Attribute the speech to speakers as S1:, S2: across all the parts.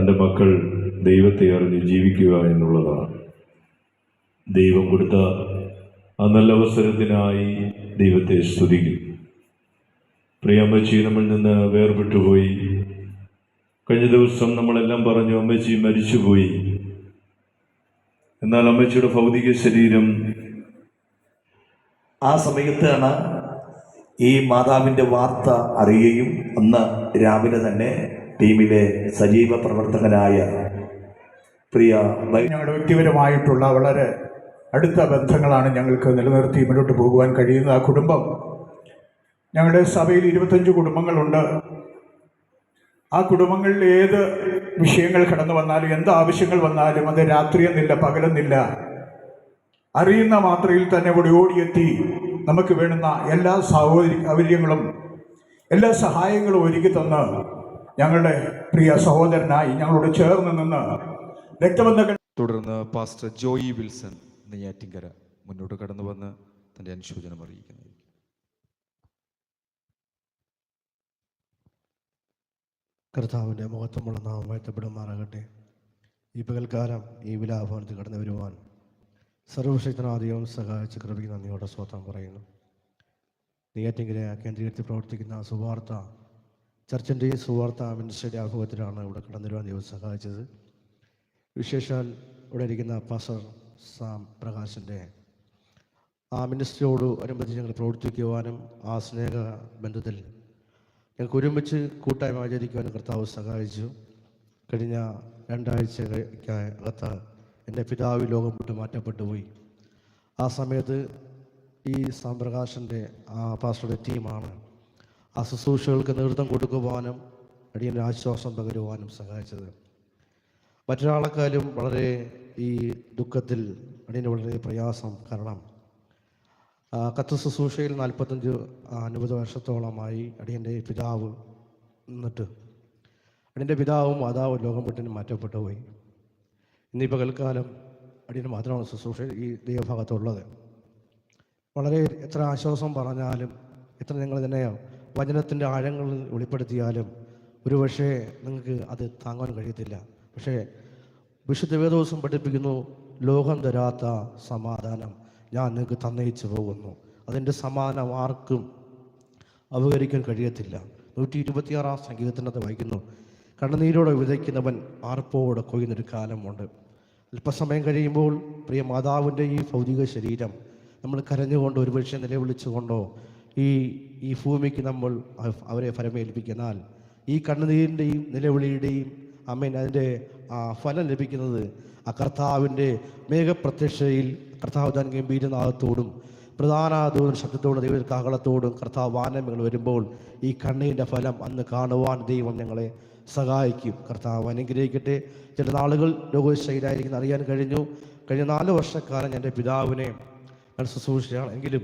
S1: തൻ്റെ മക്കൾ ദൈവത്തെ അറിഞ്ഞ് ജീവിക്കുക എന്നുള്ളതാണ്. ദൈവം കൊടുത്ത ആ നല്ല അവസരത്തിനായി ദൈവത്തെ സ്തുതിക്കും. പ്രിയമ്മച്ചി നമ്മിൽ നിന്ന് വേർപെട്ടുപോയി. കഴിഞ്ഞ ദിവസം നമ്മളെല്ലാം പറഞ്ഞു അമ്മച്ചി മരിച്ചുപോയി. എന്നാൽ അമ്മച്ചിയുടെ ഭൗതിക ശരീരം
S2: ആ സമയത്താണ് ഈ മാതാവിൻ്റെ വാർത്ത അറിയുകയും അന്ന് രാവിലെ തന്നെ ടീമിലെ സജീവ പ്രവർത്തകനായ പ്രിയ
S3: ഞങ്ങളുടെ വ്യക്തിപരമായിട്ടുള്ള വളരെ അടുത്ത ബന്ധങ്ങളാണ് ഞങ്ങൾക്ക് നിലനിർത്തി മുന്നോട്ട് പോകുവാൻ കഴിയുന്നത്. ആ കുടുംബം, ഞങ്ങളുടെ സഭയിൽ 25 കുടുംബങ്ങളുണ്ട്. ആ കുടുംബങ്ങളിൽ ഏത് വിഷയങ്ങൾ കടന്നു വന്നാലും എന്ത് ആവശ്യങ്ങൾ വന്നാലും അത് രാത്രിയെന്നില്ല പകലെന്നില്ല അറിയുന്ന മാത്രയിൽ തന്നെ ഇവിടെ ഓടിയെത്തി നമുക്ക് വേണ്ടുന്ന എല്ലാ സൗകര്യങ്ങളും എല്ലാ സഹായങ്ങളും ഒരുക്കി തന്ന് ഞങ്ങളുടെ പ്രിയ സഹോദരനായി ഞങ്ങളോട് ചേർന്ന് നിന്ന് രക്തബന്ധങ്ങൾ.
S4: തുടർന്ന് പാസ്റ്റർ ജോയി വിൽസൺ നെയ്യാറ്റിൻകര മുന്നോട്ട് കടന്നു വന്ന് തൻ്റെ അനുശോചനം അറിയിക്കുന്നു.
S5: കർത്താവിൻ്റെ മഹത്വമുള്ള നാമം വാഴ്ത്തപ്പെടുമാറാകട്ടെ. ഈ പകൽക്കാലം ഈ വിലാഭവനത്തിൽ കടന്നു വരുവാൻ സർവശക്തനാദിയും സഹായിച്ച കൃപയ്ക്ക് നന്ദിയോടെ സ്തോത്രം പറയുന്നു. നെയ്യാറ്റിൻകര കേന്ദ്രീകരിച്ച് പ്രവർത്തിക്കുന്ന സുവാർത്ത ചർച്ചിൻ്റെയും സുവാർത്ത മിനിസ്ട്രിയുടെ ആഭിമുഖ്യത്തിലാണ് ഇവിടെ കടന്നു വരുവാൻ ദൈവം സഹായിച്ചത്. വിശേഷാൽ ഇവിടെ ഇരിക്കുന്ന പാസ്റ്റർ സാം പ്രകാശിൻ്റെ ആ മിനിസ്ട്രിയോട് അനുബന്ധിച്ച് ഞങ്ങൾ പ്രവർത്തിക്കുവാനും ആ സ്നേഹ ബന്ധത്തിൽ ഞങ്ങൾക്ക് ഒരുമിച്ച് കൂട്ടായ്മ ആചരിക്കുവാനും കർത്താവ് സഹായിച്ചു. കഴിഞ്ഞ 2 ആഴ്ചക്കകത്ത് എൻ്റെ പിതാവ് ലോകം വിട്ട് മാറ്റപ്പെട്ടു പോയി. ആ സമയത്ത് ഈ സാംപ്രകാശൻ്റെ ആ പാസ്റ്ററുടെ ടീമാണ് ആ ശുശ്രൂഷകൾക്ക് നേതൃത്വം കൊടുക്കുവാനും അടിയൻ്റെ ആശ്വാസം പകരുവാനും സഹായിച്ചത്. മറ്റൊരാളെക്കാളും വളരെ ഈ ദുഃഖത്തിൽ അടിയന് വളരെ പ്രയാസം. കാരണം കത്ത് ശുശ്രൂഷയിൽ 45-50 വർഷത്തോളമായി അടിയൻ്റെ പിതാവ് നിന്നിട്ട് അടിയൻ്റെ പിതാവും മാതാവും ലോകം വിട്ടിന് മാറ്റപ്പെട്ടു പോയി. ഇന്നീ പകൽക്കാലം അടിയന് മാത്രമാണ് ശുശ്രൂഷ ഈ ദൈവഭാഗത്തുള്ളത്. വളരെ എത്ര ആശ്വാസം പറഞ്ഞാലും എത്ര നിങ്ങൾ തന്നെ വചനത്തിൻ്റെ ആഴങ്ങളിൽ വെളിപ്പെടുത്തിയാലും ഒരുപക്ഷെ നിങ്ങൾക്ക് അത് താങ്ങാൻ കഴിയത്തില്ല. പക്ഷേ വിശുദ്ധ വേദോസം പഠിപ്പിക്കുന്നു, ലോകം തരാത്ത സമാധാനം ഞാൻ നിങ്ങൾക്ക് തന്നയിച്ചു പോകുന്നു. അതിൻ്റെ സമാധാനം ആർക്കും അവഹരിക്കാൻ കഴിയത്തില്ല. 126 സംഗീതത്തിനകത്ത് വായിക്കുന്നു, കണ്ണുനീരോടെ വിതയ്ക്കുന്നവൻ ആർപ്പോടെ കൊയ്യുന്നൊരു കാലമുണ്ട്. അല്പസമയം കഴിയുമ്പോൾ പ്രിയ മാതാവിൻ്റെ ഈ ഭൗതിക ശരീരം നമ്മൾ കരഞ്ഞുകൊണ്ടോ ഒരുപക്ഷെ നിലവിളിച്ചുകൊണ്ടോ ഈ ഭൂമിക്ക് നമ്മൾ അവരെ ഫലമേൽപ്പിക്കുന്നാൽ ഈ കണ്ണുനീരിൻ്റെയും നിലവിളിയുടെയും അതിൻ്റെ ഫലം ലഭിക്കുന്നത് ആ കർത്താവിൻ്റെ മേഘപ്രത്യക്ഷയിൽ കർത്താവ് താൻ ഗംഭീരനാഥത്തോടും പ്രധാനത്തോടും ശബ്ദത്തോടും ദൈവ കാഹളത്തോടും കർത്താവ് വാനങ്ങൾ വരുമ്പോൾ ഈ കണ്ണീരിൻ്റെ ഫലം അന്ന് കാണുവാൻ ദൈവം ഞങ്ങളെ സഹായിക്കും. കർത്താവ് അനുഗ്രഹിക്കട്ടെ. ചില നാളുകൾ രോഗശൈലായിരിക്കുന്ന അറിയാൻ കഴിഞ്ഞു. കഴിഞ്ഞ 4 വർഷക്കാലം എൻ്റെ പിതാവിനെ ഞാൻ ശുശ്രൂഷയാണ്. എങ്കിലും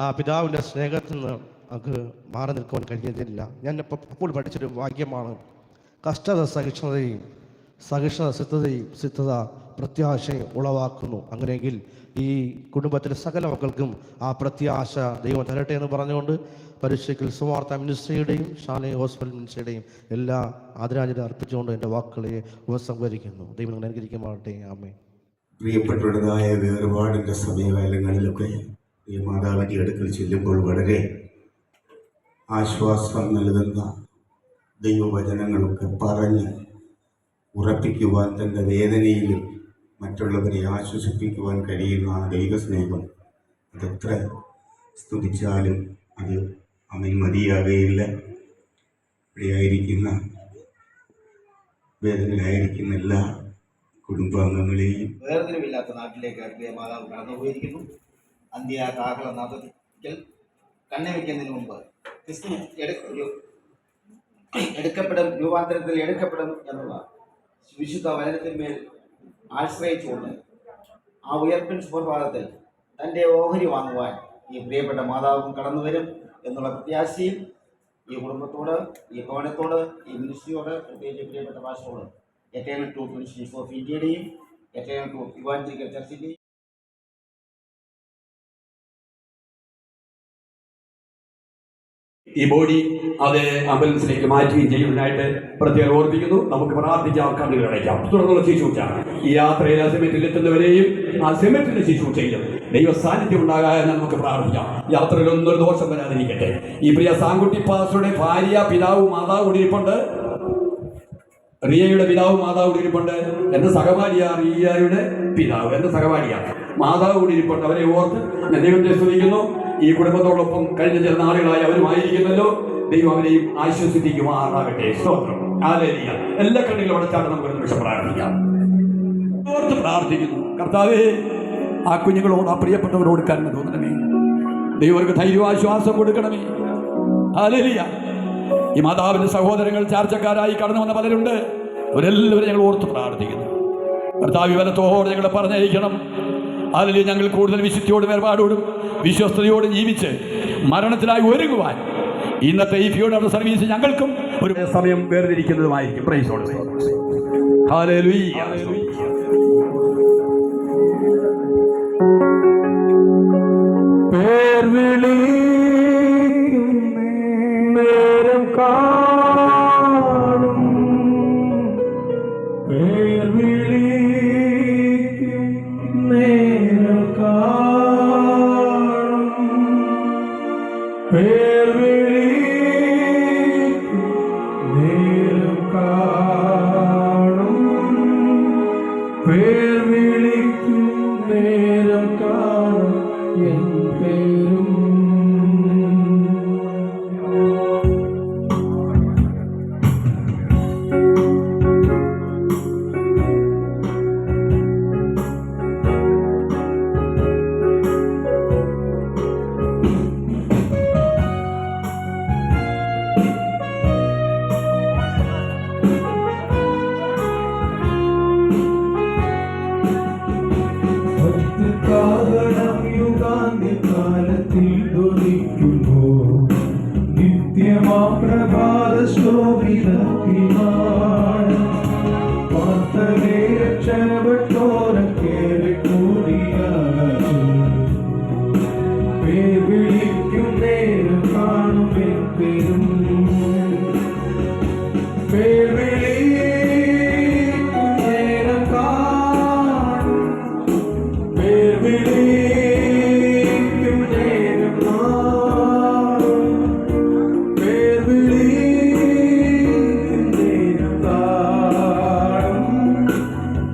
S5: ആ പിതാവിൻ്റെ സ്നേഹത്തിൽ നിന്ന് നമുക്ക് മാറി നിൽക്കുവാൻ കഴിയുന്നില്ല. ഞാൻ അപ്പോൾ പഠിച്ചൊരു വാക്യമാണ്, കഷ്ടത സഹിഷ്ണുതയും സിദ്ധത പ്രത്യാശയും ഉളവാക്കുന്നു. അങ്ങനെയെങ്കിൽ ഈ കുടുംബത്തിലെ സകല മക്കൾക്കും ആ പ്രത്യാശ ദൈവം തരട്ടെ എന്ന് പറഞ്ഞുകൊണ്ട് പരിശുദ്ധ സുവാർത്ത മിനിസ്ട്രിയുടെയും ഷാലേ ഹോസ്പിറ്റൽ മിനിസ്ട്രിയുടെയും എല്ലാ ആദരാഞ്ജലി അർപ്പിച്ചുകൊണ്ട് എൻ്റെ വാക്കുകളെ ഉപസംഹരിക്കുന്നു. ദൈവം നിങ്ങൾ അനുഗ്രഹിക്കുമാറട്ടെ. ആമേൻ.
S6: പ്രിയപ്പെട്ടവരുടേതായ വേർപാടിൻ്റെ സമയകാലങ്ങളിലൊക്കെ ഈ മാതാവിൻ്റെ അടുക്കൽ ചെല്ലുമ്പോൾ വളരെ ആശ്വാസം നൽകുന്ന ദൈവവചനങ്ങളൊക്കെ പറഞ്ഞ് ഉറപ്പിക്കുവാൻ, തൻ്റെ വേദനയിൽ മറ്റുള്ളവരെ ആശ്വസിപ്പിക്കുവാൻ കഴിയുന്ന ആ ദൈവസ്നേഹം അതെത്ര സ്തുതിച്ചാലും അത് മതിയാകുകയില്ല. ഇവിടെയായിരിക്കുന്ന വേദനയിലായിരിക്കുന്ന എല്ലാ കുടുംബാംഗങ്ങളെയും
S2: വേർതിരിവില്ലാത്ത നാട്ടിലേക്ക് മാതാവ് കടന്നുപോയിരിക്കുന്നു. അന്ത്യകാഹളനാഥത്തിൽ കണ്ണുവയ്ക്കുന്നതിന് മുമ്പ് ക്രിസ്തു എടുക്കപ്പെടും, രൂപാന്തരത്തിൽ എടുക്കപ്പെടും എന്നുള്ള വിശുദ്ധ വചനത്തിന്മേൽ ആശ്രയിച്ചുകൊണ്ട് ആ ഉയർപ്പിൻ സുപ്രഭാതത്തിൽ തൻ്റെ ഓഹരി വാങ്ങുവാൻ ഈ പ്രിയപ്പെട്ട മാതാവും കടന്നു വരും എന്നുള്ള പ്രത്യാശയിൽ ഈ കുടുംബത്തോട്, ഈ ഭവനത്തോട്, ഈ മിനിസ്ട്രിയോട്, പ്രത്യേകിച്ച് പ്രിയപ്പെട്ട ഭാഷയോട് എറ്റേണൽ ട്രൂത്ത് മിനിസ്ട്രി ഓഫ് ഇന്ത്യയുടെയും എറ്റേണൽ ട്രൂത്ത് ഇവാഞ്ചലിക്കൽ ചർച്ചിൻ്റെയും
S7: ഈ ബോഡി അത് ആംബുലൻസിലേക്ക് മാറ്റുകയും ചെയ്യുന്നതിനായിട്ട് പ്രത്യേകം ഓർപ്പിക്കുന്നു. നമുക്ക് പ്രാർത്ഥിക്കാം, കണ്ണുകൾ അടയ്ക്കാം. തുടർന്നുള്ള ശുശ്രൂഷ ഈ യാത്രയിൽ ആ സെമിറ്റിൽ എത്തുന്നവരെയും ആ സെമിറ്റിന്റെ ശുശ്രൂഷയിലും ദൈവ സാന്നിധ്യം ഉണ്ടാകാൻ നമുക്ക് പ്രാർത്ഥിക്കാം. യാത്രയിൽ ഒന്നൊരു ദോഷം വരാതിരിക്കട്ടെ. ഈ പ്രിയ സാങ്കുട്ടി പാസ്റ്ററുടെ ഭാര്യ, പിതാവ്, മാതാവ് കൂടിയിരിപ്പുണ്ട്. റിയയുടെ പിതാവ്, മാതാവ് കൂടിയിരിപ്പുണ്ട്. എൻ്റെ സഹപാഠിയ റിയയുടെ പിതാവ്, എൻ്റെ സഹപാഠിയ മാതാവ് കൂടിയിരിപ്പുണ്ട്. അവരെ ഓർത്ത് ഞാൻ ദൈവത്തെ സ്തുതിക്കുന്നു. ഈ കുടുംബത്തോടൊപ്പം കഴിഞ്ഞ ചില നാളുകളായി അവരുമായിരിക്കുന്നല്ലോ. ദൈവം അവരെയും ആശ്വസിപ്പിക്കുമാറാകട്ടെ. സ്തോത്രം. ഹല്ലേലൂയ. എല്ലാ കണ്ണിലും അടച്ചാണ് നമുക്ക് ഒരു നിമിഷം പ്രാർത്ഥിക്കാം. ഓർത്ത് പ്രാർത്ഥിക്കുന്നു. കർത്താവേ, ആ കുഞ്ഞുങ്ങളോട്, ആ പ്രിയപ്പെട്ടവരോട് കരുണ തോന്നണമേ. ദൈവർക്ക് ധൈര്യവാശ്വാസം കൊടുക്കണമേ. ഹല്ലേലൂയ. ഈ മാതാവിൻ്റെ സഹോദരങ്ങൾ ചാർച്ചക്കാരായി കടന്നു വന്ന പലരുണ്ട്. അവരെല്ലാവരും ഞങ്ങൾ ഓർത്ത് പ്രാർത്ഥിക്കുന്നു. കർത്താവ് വലത്തോടെ ഞങ്ങളെ പറഞ്ഞയക്കണം. അല്ലെങ്കിൽ ഞങ്ങൾ കൂടുതൽ വിശുദ്ധിയോടും വേർപാടോടും വിശ്വസ്തയോടും ജീവിച്ച് മരണത്തിനായി ഒരുങ്ങുവാൻ ഇന്നത്തെ ഈ ഫ്യൂണറൽ സർവീസ് ഞങ്ങൾക്കും ഒരു സമയം വേർതിരിക്കുന്നതുമായിരിക്കും. Praise the lord. ഹല്ലേലൂയ.
S3: നേരം കാണും, പേർ വിളിക്കും നേരം കാണും, പേർ വിളിക്കും നേരം കാണും, പേർ വിളിക്കും നേരം കാണും എൻ പേരും.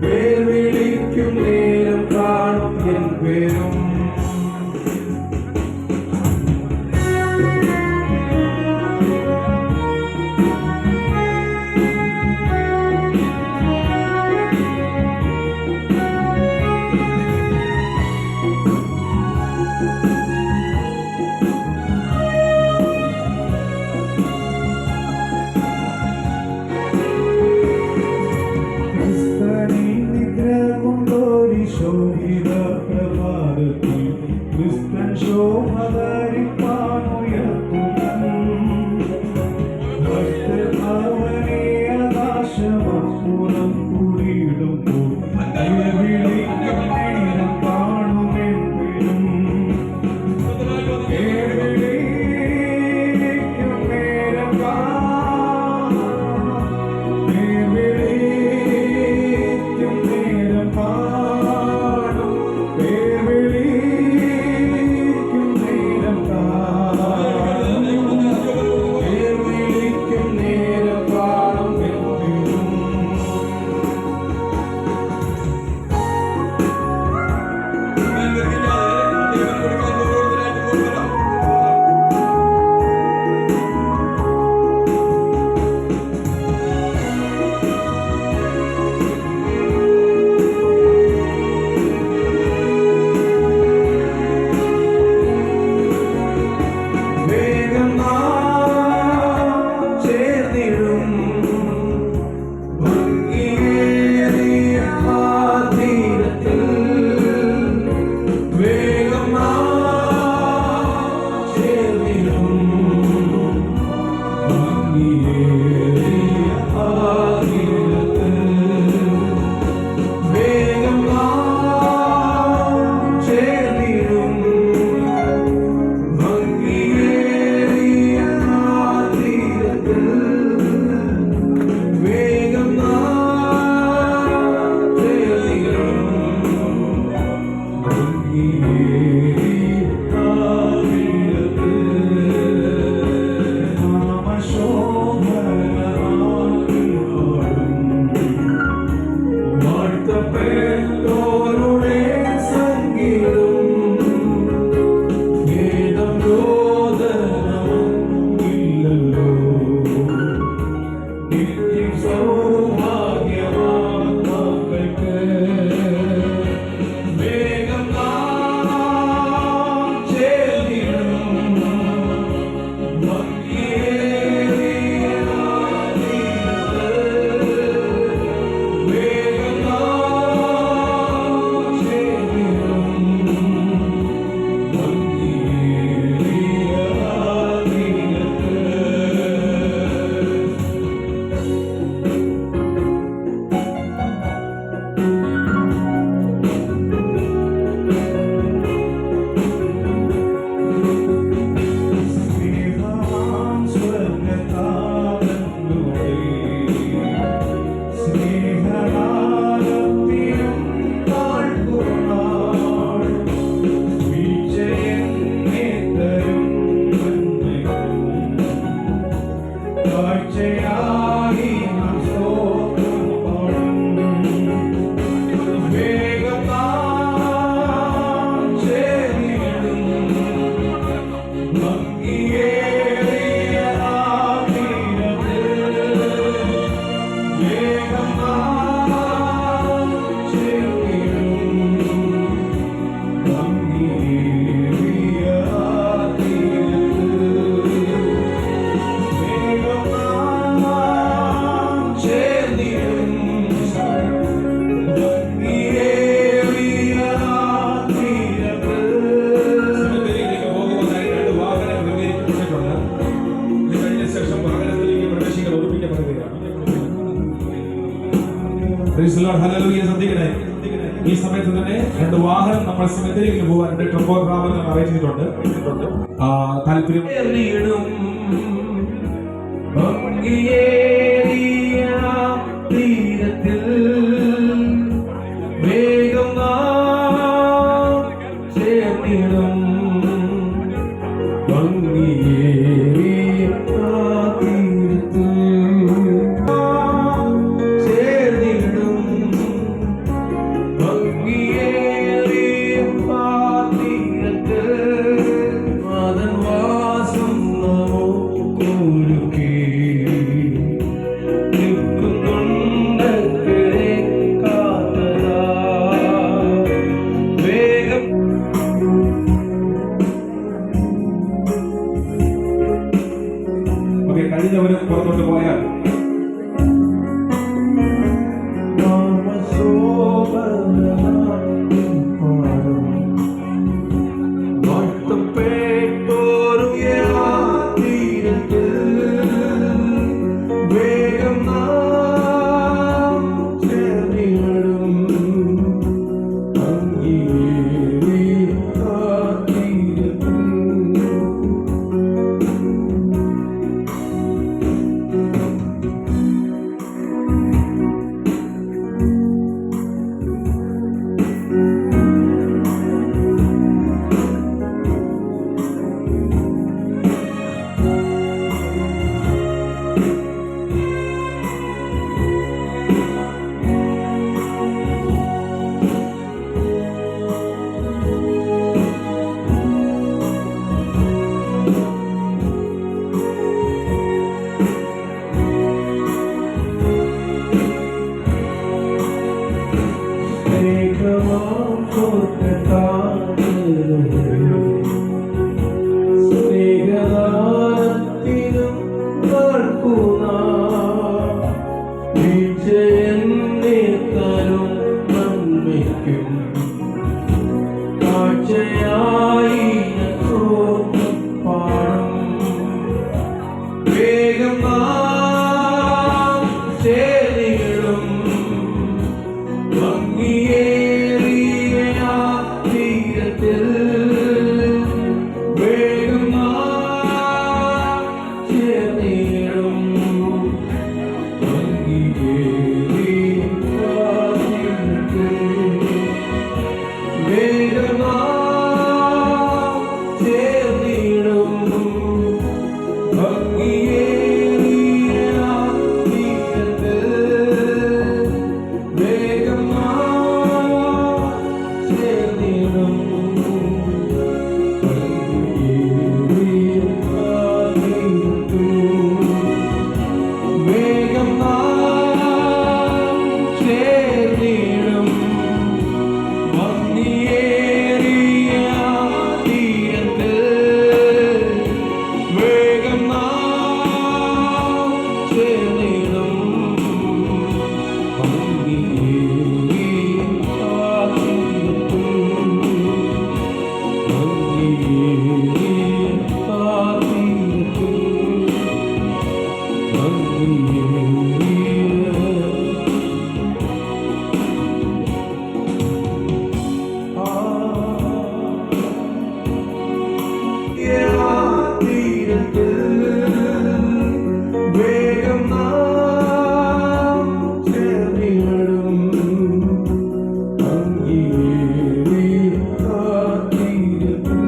S3: പേർ വിളിക്കും കാഴ്ചയായി നാം സ്തോത്രം പാടും. വേഗം നാം ചേർന്നിടും ഭംഗിയേറിയ ആ തീരത്ത്. വേഗം നാം ചേർന്നിടും ഭംഗിയേറിയ ആ തീരത്ത്. വേഗം നാം ചേർന്നിടും ഭംഗിയേറിയ ആ തീരത്ത്.
S8: സെമിത്തേരിയിലേക്ക് പോകുവാനായി 2 വാഹനം ക്രമീകരിക്കപ്പെട്ടിട്ടുണ്ട്. ഇത് കഴിഞ്ഞ ശേഷം വാഹനത്തിലേക്ക് പ്രവേശിക്കാൻ ഒതുപ്പിക്കപ്പെടുകയാണ്. Praise the Lord. Hallelujah. ശ്രദ്ധിക്കണേ, ഈ സമയത്ത് തന്നെ 2 വാഹനം നമ്മൾ സെമിത്തേരിയിലേക്ക് പോകാൻ ടെമ്പോ ട്രാവൽ അറിയിച്ചിട്ടുണ്ട്. താല്പര്യം
S3: ചേർന്നിടും ഭംഗിയേറിയ തീരത്തിൽ. വേഗം നാം ചേർന്നിടും ഭംഗിയേറിയ തീരത്തിൽ. ചേർന്നിടും ഭംഗിയേറിയ തീരത്തിൽ. നാഥൻ വാസം നമുക്കൊരുക്കി നിൽക്കുന്നുണ്ടക്കരെ കാത്തതാ. വേഗം
S8: ഓക്കെ, കഴിഞ്ഞവരും പുറത്തോട്ട് പോയാൽ
S3: വേഗം നാം ചേർന്നിടും ഭംഗിയേറിയ തീരത്തിൽ. സ്നേഹദാനത്തിനും വീഴ്ചയെന്നെ തരും നന്മയ്ക്കും കാഴ്ചയായി പാടും. വേഗം നാം ചേർന്നിടും ഭംഗിയേറിയ തീരത്തിൽ. വേഗം നാം ചേർന്നിടും ഭംഗിയേറിയ തീരത്തിൽ. വേഗം നാം ചേർന്നിടും ഭംഗിയേറിയ തീരത്തിൽ. വേഗം നാം ചേർന്നിടും ഭംഗിയേറിയ തീരത്തിൽ. വേഗം നാം ചേർന്നിടും ഭംഗിയേറിയ തീരത്തിൽ. വേഗം നാം ചേർന്നിടും ഭംഗിയേറിയ തീരത്തിൽ. ഭംഗിയേറിയ വേഗം നാം ചേർന്നിടും ഭംഗിയേറിയ തീരത്തിൽ.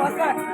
S9: Basta.